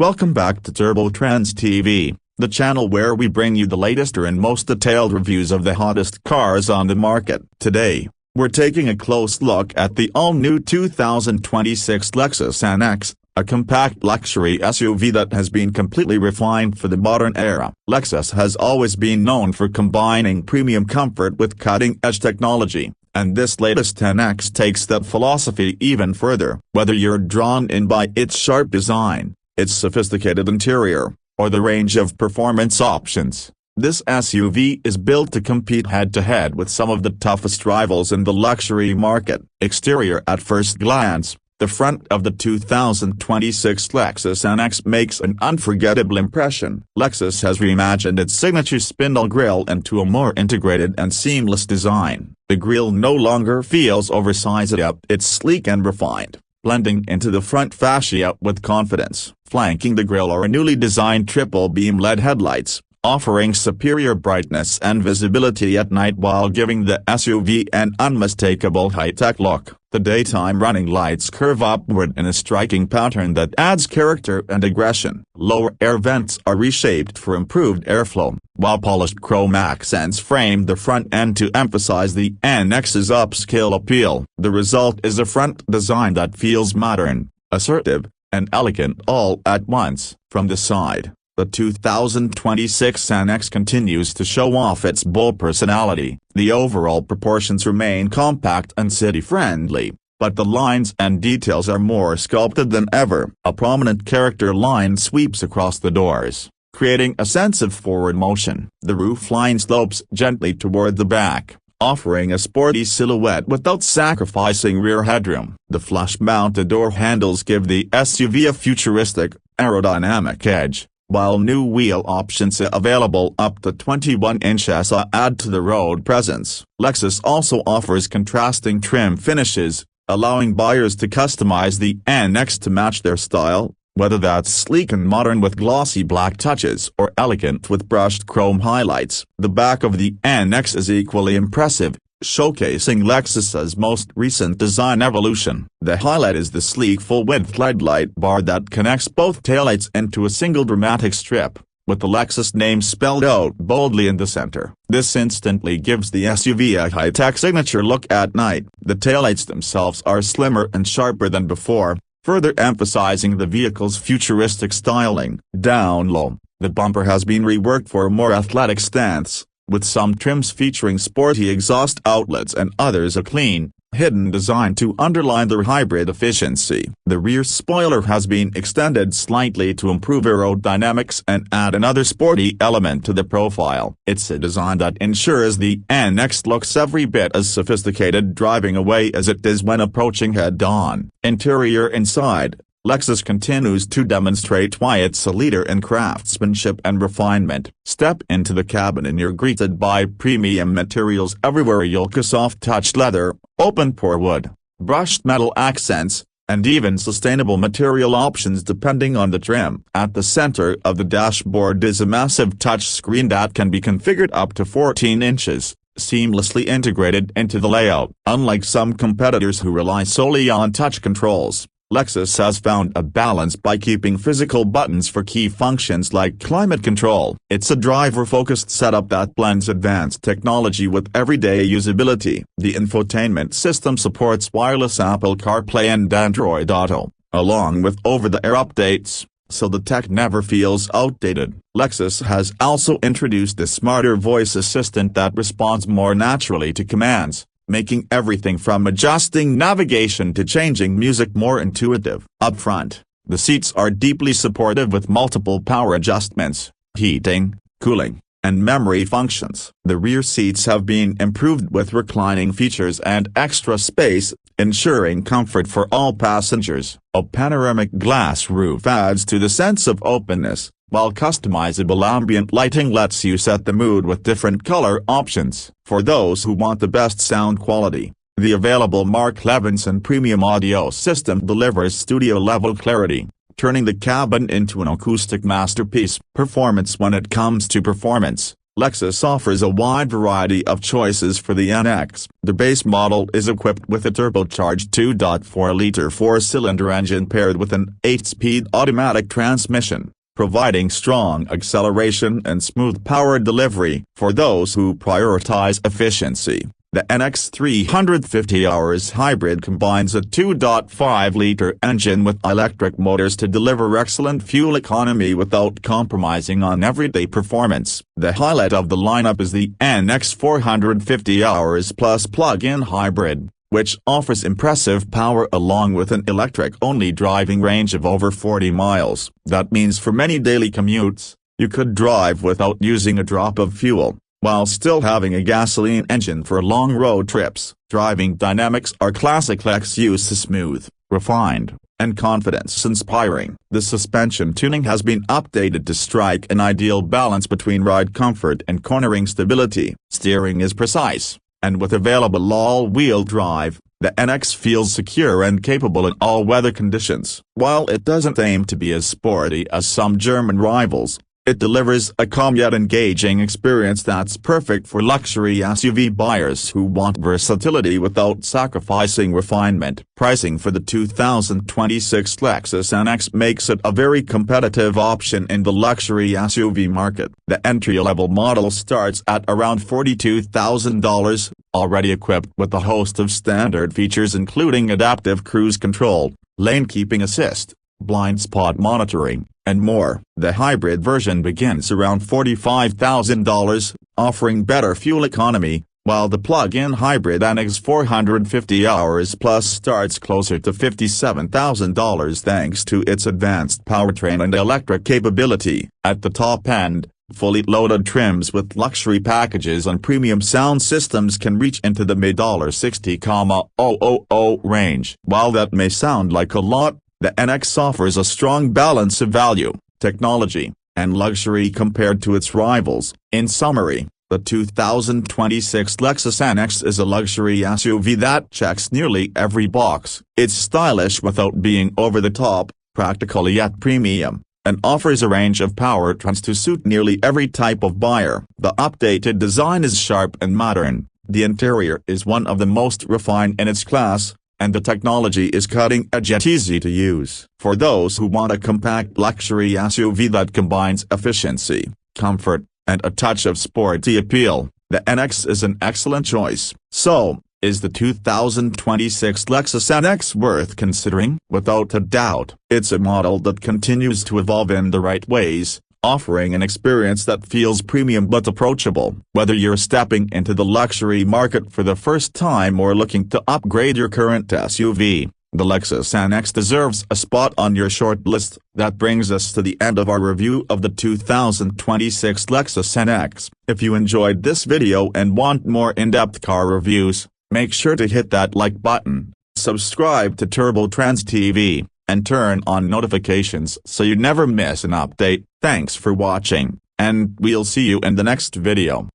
Welcome back to Trendz TV, the channel where we bring you the latest and most detailed reviews of the hottest cars on the market. Today, we're taking a close look at the all-new 2026 Lexus NX, a compact luxury SUV that has been completely refined for the modern era. Lexus has always been known for combining premium comfort with cutting-edge technology, and this latest NX takes that philosophy even further. Whether you're drawn in by its sharp design, its sophisticated interior, or the range of performance options, this SUV is built to compete head-to-head with some of the toughest rivals in the luxury market. Exterior. At first glance, the front of the 2026 Lexus NX makes an unforgettable impression. Lexus has reimagined its signature spindle grille into a more integrated and seamless design. The grille no longer feels oversized, it's sleek and refined, blending into the front fascia with confidence. Flanking the grille are newly designed triple-beam LED headlights, offering superior brightness and visibility at night while giving the SUV an unmistakable high-tech look. The daytime running lights curve upward in a striking pattern that adds character and aggression. Lower air vents are reshaped for improved airflow, while polished chrome accents frame the front end to emphasize the NX's upscale appeal. The result is a front design that feels modern, assertive, and elegant all at once. From the side, the 2026 NX continues to show off its bold personality. The overall proportions remain compact and city-friendly, but the lines and details are more sculpted than ever. A prominent character line sweeps across the doors, creating a sense of forward motion. The roofline slopes gently toward the back, offering a sporty silhouette without sacrificing rear headroom. The flush-mounted door handles give the SUV a futuristic, aerodynamic edge, while new wheel options available up to 21 inches add to the road presence. Lexus also offers contrasting trim finishes, allowing buyers to customize the NX to match their style, whether that's sleek and modern with glossy black touches or elegant with brushed chrome highlights. The back of the NX is equally impressive, showcasing Lexus's most recent design evolution. The highlight is the sleek full-width LED light bar that connects both taillights into a single dramatic strip, with the Lexus name spelled out boldly in the center. This instantly gives the SUV a high-tech signature look at night. The taillights themselves are slimmer and sharper than before, further emphasizing the vehicle's futuristic styling. Down low, the bumper has been reworked for a more athletic stance, with some trims featuring sporty exhaust outlets and others a clean, hidden design to underline their hybrid efficiency. The rear spoiler has been extended slightly to improve aerodynamics and add another sporty element to the profile. It's a design that ensures the NX looks every bit as sophisticated driving away as it does when approaching head-on. Interior. Inside, Lexus continues to demonstrate why it's a leader in craftsmanship and refinement. Step into the cabin and you're greeted by premium materials everywhere. Soft touch leather, open-pore wood, brushed metal accents, and even sustainable material options depending on the trim. At the center of the dashboard is a massive touchscreen that can be configured up to 14 inches, seamlessly integrated into the layout. Unlike some competitors who rely solely on touch controls, Lexus has found a balance by keeping physical buttons for key functions like climate control. It's a driver-focused setup that blends advanced technology with everyday usability. The infotainment system supports wireless Apple CarPlay and Android Auto, along with over-the-air updates, so the tech never feels outdated. Lexus has also introduced a smarter voice assistant that responds more naturally to commands, making everything from adjusting navigation to changing music more intuitive. Up front, the seats are deeply supportive with multiple power adjustments, heating, cooling, and memory functions. The rear seats have been improved with reclining features and extra space, ensuring comfort for all passengers. A panoramic glass roof adds to the sense of openness, while customizable ambient lighting lets you set the mood with different color options. For those who want the best sound quality, the available Mark Levinson premium audio system delivers studio-level clarity, turning the cabin into an acoustic masterpiece. Performance. When it comes to performance, Lexus offers a wide variety of choices for the NX. The base model is equipped with a turbocharged 2.4-liter four-cylinder engine paired with an 8-speed automatic transmission, providing strong acceleration and smooth power delivery. For those who prioritize efficiency, the NX 350 hybrid combines a 2.5-liter engine with electric motors to deliver excellent fuel economy without compromising on everyday performance. The highlight of the lineup is the NX 450 Plus plug-in hybrid, which offers impressive power along with an electric-only driving range of over 40 miles. That means for many daily commutes, you could drive without using a drop of fuel, while still having a gasoline engine for long road trips. Driving dynamics are classic Lexus smooth, refined, and confidence-inspiring. The suspension tuning has been updated to strike an ideal balance between ride comfort and cornering stability. Steering is precise, and with available all-wheel drive, the NX feels secure and capable in all weather conditions. While it doesn't aim to be as sporty as some German rivals, it delivers a calm yet engaging experience that's perfect for luxury SUV buyers who want versatility without sacrificing refinement. Pricing for the 2026 Lexus NX makes it a very competitive option in the luxury SUV market. The entry-level model starts at around $42,000, already equipped with a host of standard features including adaptive cruise control, lane keeping assist, blind spot monitoring, and more. The hybrid version begins around $45,000, offering better fuel economy, while the plug-in hybrid NX 450 Plus starts closer to $57,000 thanks to its advanced powertrain and electric capability. At the top end, fully loaded trims with luxury packages and premium sound systems can reach into the mid-$60,000 range. While that may sound like a lot, the NX offers a strong balance of value, technology, and luxury compared to its rivals. In summary, the 2026 Lexus NX is a luxury SUV that checks nearly every box. It's stylish without being over the top, practical yet premium, and offers a range of powertrains to suit nearly every type of buyer. The updated design is sharp and modern, the interior is one of the most refined in its class, and the technology is cutting edge yet easy to use. For those who want a compact luxury SUV that combines efficiency, comfort, and a touch of sporty appeal, the NX is an excellent choice. So, is the 2026 Lexus NX worth considering? Without a doubt, it's a model that continues to evolve in the right ways, offering an experience that feels premium but approachable. Whether you're stepping into the luxury market for the first time or looking to upgrade your current SUV, the Lexus NX deserves a spot on your short list. That brings us to the end of our review of the 2026 Lexus NX. If you enjoyed this video and want more in-depth car reviews, make sure to hit that like button, subscribe to Trendz TV, and turn on notifications so you never miss an update. Thanks for watching, and we'll see you in the next video.